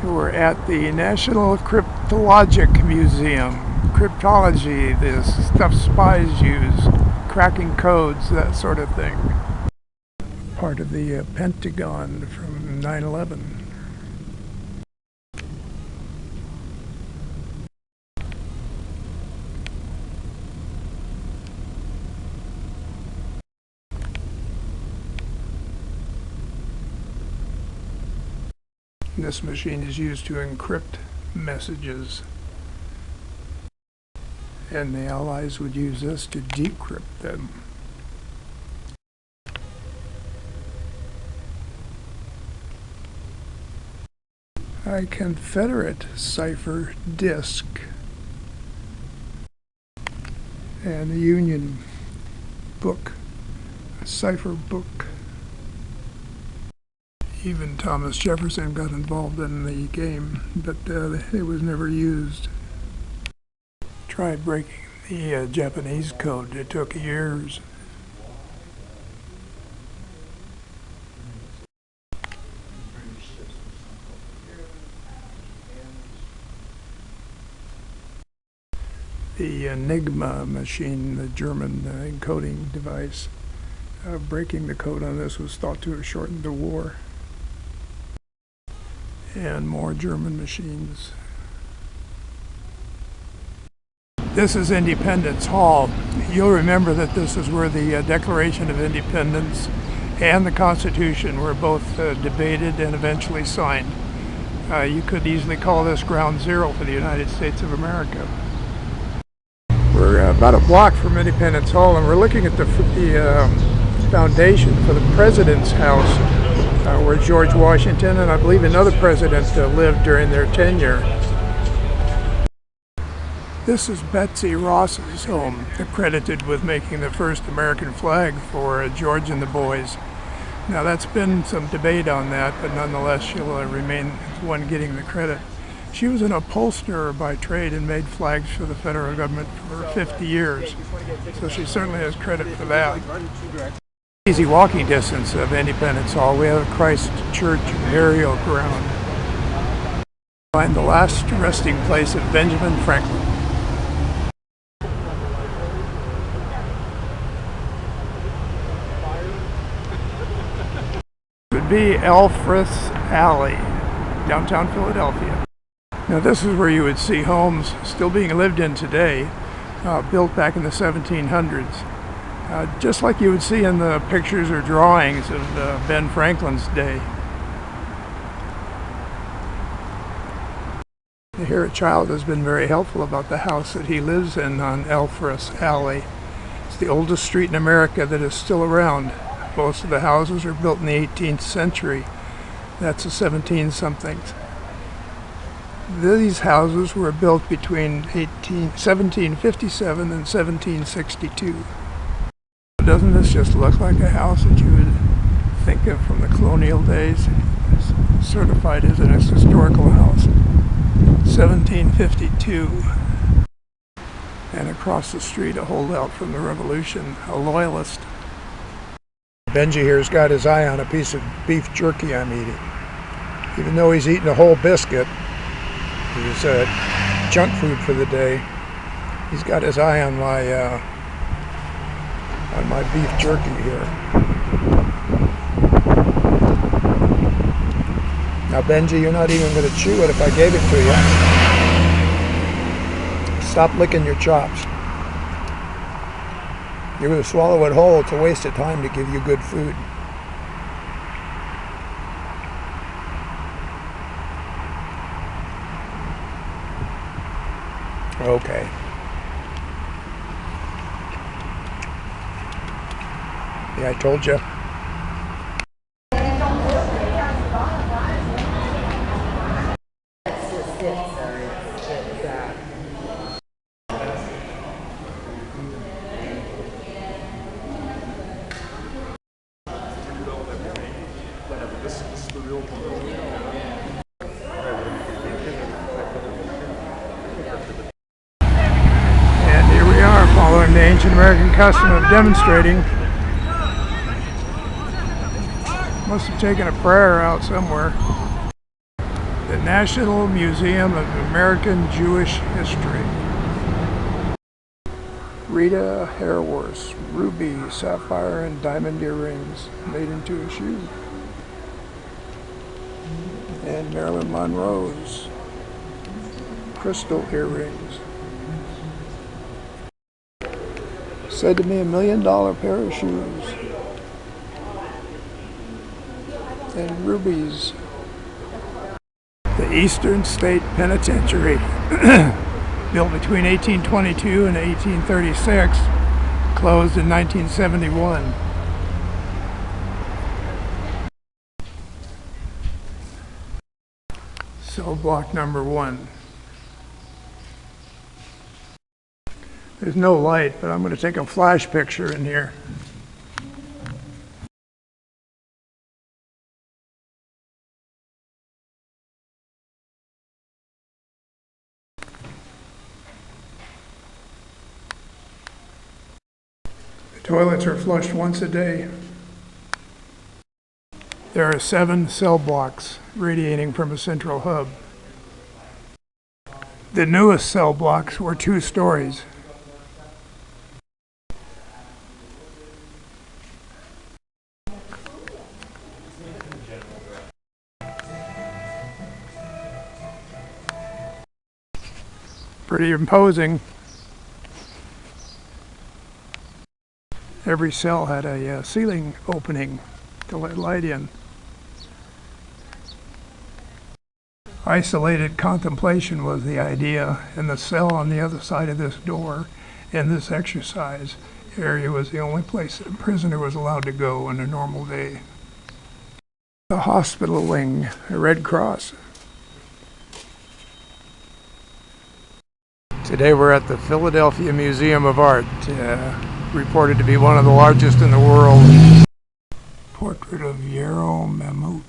We're at the National Cryptologic Museum. Cryptology, the stuff spies use, cracking codes, that sort of thing. Part of the Pentagon from 9/11. This machine is used to encrypt messages, and the Allies would use this to decrypt them. A Confederate cipher disk and the Union book, a cipher book. Even Thomas Jefferson got involved in the game, but it was never used. Tried breaking the Japanese code. It took years. The Enigma machine, the German encoding device, breaking the code on this was thought to have shortened the war. And more German machines. This is Independence Hall. You'll remember that this is where the Declaration of Independence and the Constitution were both debated and eventually signed. You could easily call this ground zero for the United States of America. We're about a block from Independence Hall, and we're looking at the foundation for the President's House, where George Washington and I believe another president lived during their tenure. This is Betsy Ross's home, accredited with making the first American flag for George and the boys. Now that's been some debate on that, but nonetheless she'll remain the one getting the credit. She was an upholsterer by trade and made flags for the federal government for 50 years, so she certainly has credit for that. Easy walking distance of Independence Hall, we have Christ Church burial ground. Find the last resting place of Benjamin Franklin. It would be Elfreth Alley, downtown Philadelphia. Now this is where you would see homes still being lived in today, built back in the 1700s. Just like you would see in the pictures or drawings of Ben Franklin's day. Here a child has been very helpful about the house that he lives in on Elfreth Alley. It's the oldest street in America that is still around. Most of the houses are built in the 18th century. That's the 17-somethings. These houses were built between 1757 and 1762. Doesn't this just look like a house that you would think of from the colonial days? It's certified as an historical house. 1752. And across the street, a holdout from the Revolution, a loyalist. Benji here's got his eye on a piece of beef jerky I'm eating. Even though he's eating a whole biscuit, he's junk food for the day, he's got his eye on my beef jerky here. Now Benji, you're not even going to chew it if I gave it to you. Stop licking your chops. You're going to swallow it whole. It's a waste of time to give you good food. Okay. Yeah, I told you. And here we are, following the ancient American custom of demonstrating. Must have taken a prayer out somewhere. The National Museum of American Jewish History. Rita Hayworth's ruby, sapphire, and diamond earrings made into a shoe. And Marilyn Monroe's crystal earrings. Said to be $1 million pair of shoes. And rubies. The Eastern State Penitentiary, built between 1822 and 1836, closed in 1971. Cell block number 1. There's no light, but I'm going to take a flash picture in here. Toilets are flushed once a day. There are 7 cell blocks radiating from a central hub. The newest cell blocks were 2 stories. Pretty imposing. Every cell had a ceiling opening to let light in. Isolated contemplation was the idea, and the cell on the other side of this door in this exercise area was the only place a prisoner was allowed to go on a normal day. The hospital wing, a Red Cross. Today we're at the Philadelphia Museum of Art, reported to be one of the largest in the world. Portrait of Yarrow Mammoet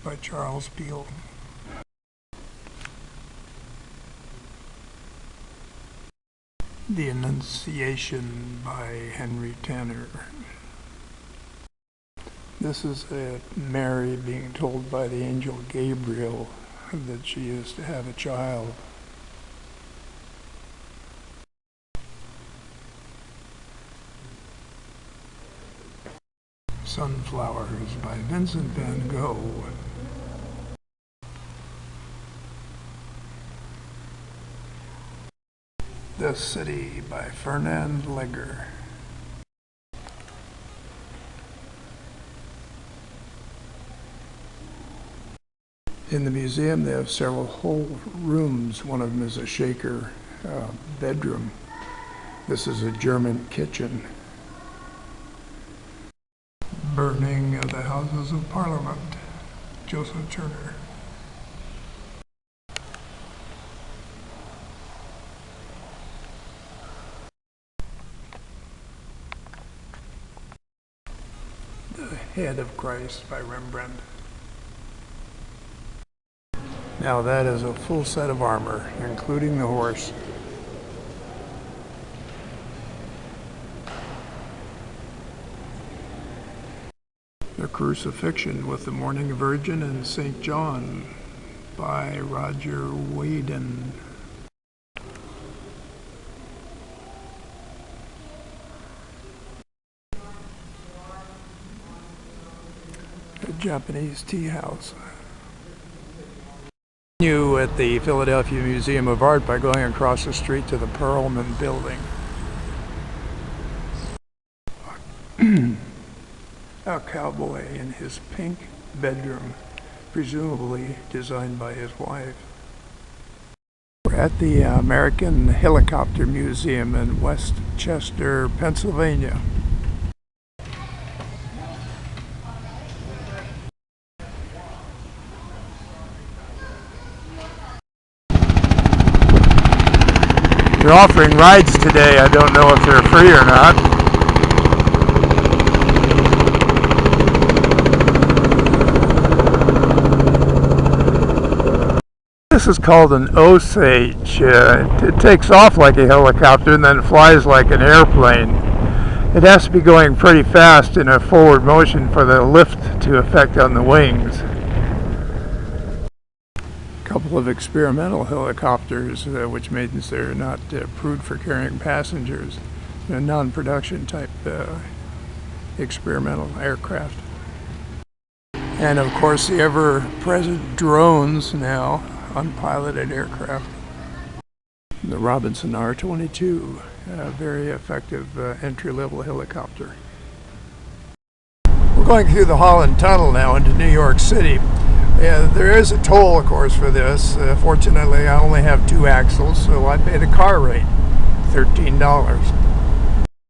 by Charles Peale. The Annunciation by Henry Tanner. This is Mary being told by the angel Gabriel that she is to have a child. Sunflowers by Vincent van Gogh. The City by Fernand Léger. In the museum they have several whole rooms. One of them is a shaker bedroom. This is a German kitchen. Burning of the Houses of Parliament, Joseph Turner. The Head of Christ by Rembrandt. Now that is a full set of armor, including the horse. The Crucifixion with the Morning Virgin and St. John by Roger Whedon. A Japanese tea house. New at the Philadelphia Museum of Art by going across the street to the Perelman Building. A cowboy in his pink bedroom, presumably designed by his wife. We're at the American Helicopter Museum in West Chester, Pennsylvania. They're offering rides today. I don't know if they're free or not. This is called an Osage. It takes off like a helicopter and then flies like an airplane. It has to be going pretty fast in a forward motion for the lift to affect on the wings. couple of experimental helicopters, which means they're not approved for carrying passengers. They're non-production type experimental aircraft. And of course the ever-present drones now, unpiloted aircraft. The Robinson R-22, a very effective entry-level helicopter. We're going through the Holland Tunnel now into New York City. There is a toll, of course, for this. Fortunately, I only have 2 axles, so I pay the car rate, $13.